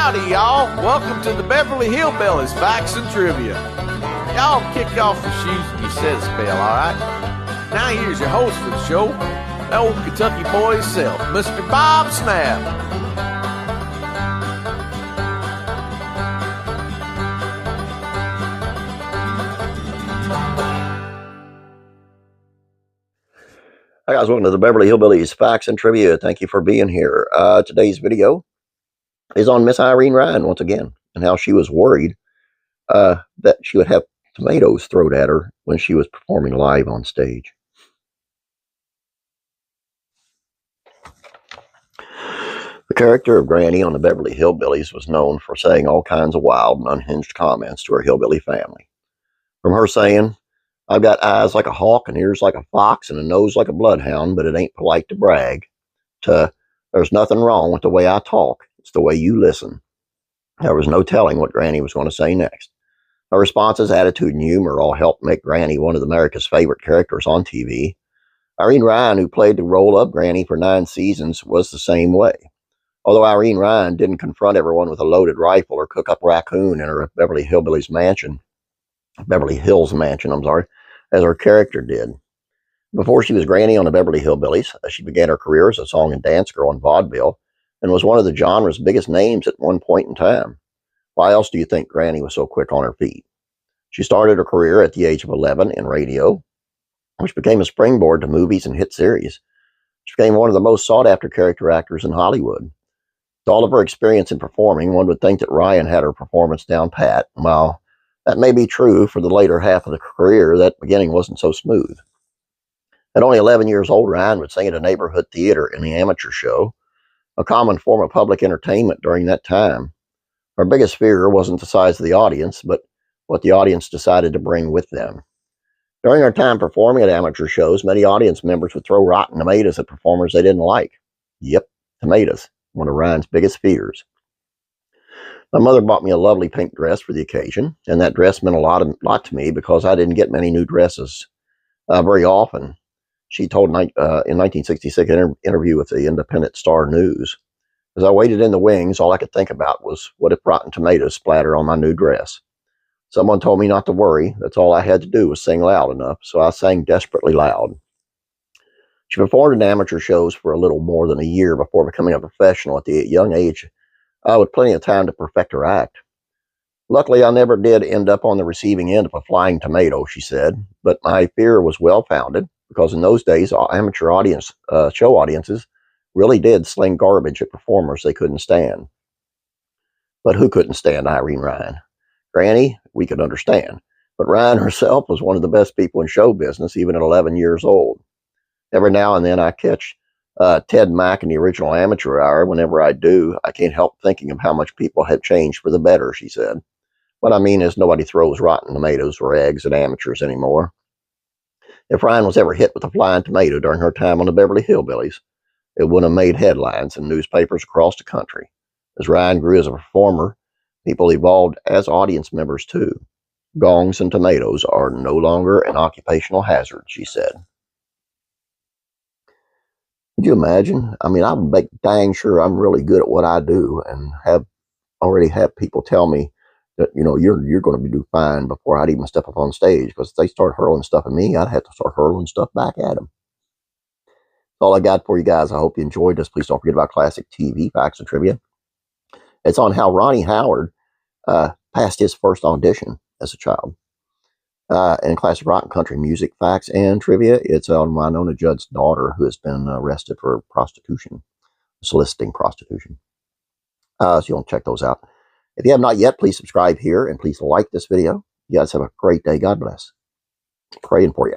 Howdy, y'all. Welcome to the Beverly Hillbillies Facts and Trivia. Y'all kick off your shoes and you set a spell, all right? Now here's your host for the show, the old Kentucky boy himself, Mr. Bob Snap. Hi guys, welcome to the Beverly Hillbillies Facts and Trivia. Thank you for being here. Today's video is on Miss Irene Ryan once again, and how she was worried that she would have tomatoes thrown at her when she was performing live on stage. The character of Granny on the Beverly Hillbillies was known for saying all kinds of wild and unhinged comments to her hillbilly family. From her saying, "I've got eyes like a hawk and ears like a fox and a nose like a bloodhound, but it ain't polite to brag," to "There's nothing wrong with the way I talk. It's the way you listen." There was no telling what Granny was going to say next. Her responses, attitude, and humor all helped make Granny one of America's favorite characters on TV. Irene Ryan, who played the role of Granny for 9 seasons, was the same way. Although Irene Ryan didn't confront everyone with a loaded rifle or cook up raccoon in her Beverly Hills mansion, as her character did. Before she was Granny on the Beverly Hillbillies, she began her career as a song and dance girl in vaudeville and was one of the genre's biggest names at one point in time. Why else do you think Granny was so quick on her feet? She started her career at the age of 11 in radio, which became a springboard to movies and hit series. She became one of the most sought-after character actors in Hollywood. With all of her experience in performing, one would think that Ryan had her performance down pat. While that may be true for the later half of the career, that beginning wasn't so smooth. At only 11 years old, Ryan would sing at a neighborhood theater in the amateur show, a common form of public entertainment during that time. Her biggest fear wasn't the size of the audience, but what the audience decided to bring with them. During her time performing at amateur shows, many audience members would throw rotten tomatoes at performers they didn't like. Yep, tomatoes, one of Ryan's biggest fears. My mother bought me a lovely pink dress for the occasion, and that dress meant a lot to me because I didn't get many new dresses very often. She told in 1966 interview with the Independent Star News, "As I waited in the wings, all I could think about was what if rotten tomatoes splatter on my new dress. Someone told me not to worry. That's all I had to do was sing loud enough, so I sang desperately loud." She performed in amateur shows for a little more than a year before becoming a professional at the young age, with plenty of time to perfect her act. "Luckily, I never did end up on the receiving end of a flying tomato," she said, "but my fear was well-founded, because in those days, amateur show audiences really did sling garbage at performers they couldn't stand." But who couldn't stand Irene Ryan? Granny, we could understand, but Ryan herself was one of the best people in show business, even at 11 years old. "Every now and then I catch Ted Mack in the original Amateur Hour. Whenever I do, I can't help thinking of how much people have changed for the better," she said. "What I mean is nobody throws rotten tomatoes or eggs at amateurs anymore." If Ryan was ever hit with a flying tomato during her time on the Beverly Hillbillies, it would have made headlines in newspapers across the country. As Ryan grew as a performer, people evolved as audience members too. "Gongs and tomatoes are no longer an occupational hazard," she said. Could you imagine? I mean, I would make dang sure I'm really good at what I do and already have people tell me that, you're going to do fine before I'd even step up on stage, because if they start hurling stuff at me, I'd have to start hurling stuff back at them. That's all I got for you guys. I hope you enjoyed this. Please don't forget about classic TV facts and trivia. It's on how Ronnie Howard passed his first audition as a child. And classic rock and country music facts and trivia, it's on Winona Judd's daughter, who has been arrested for prostitution, soliciting prostitution. So you want to check those out. If you have not yet, please subscribe here and please like this video. You guys have a great day. God bless. Praying for you.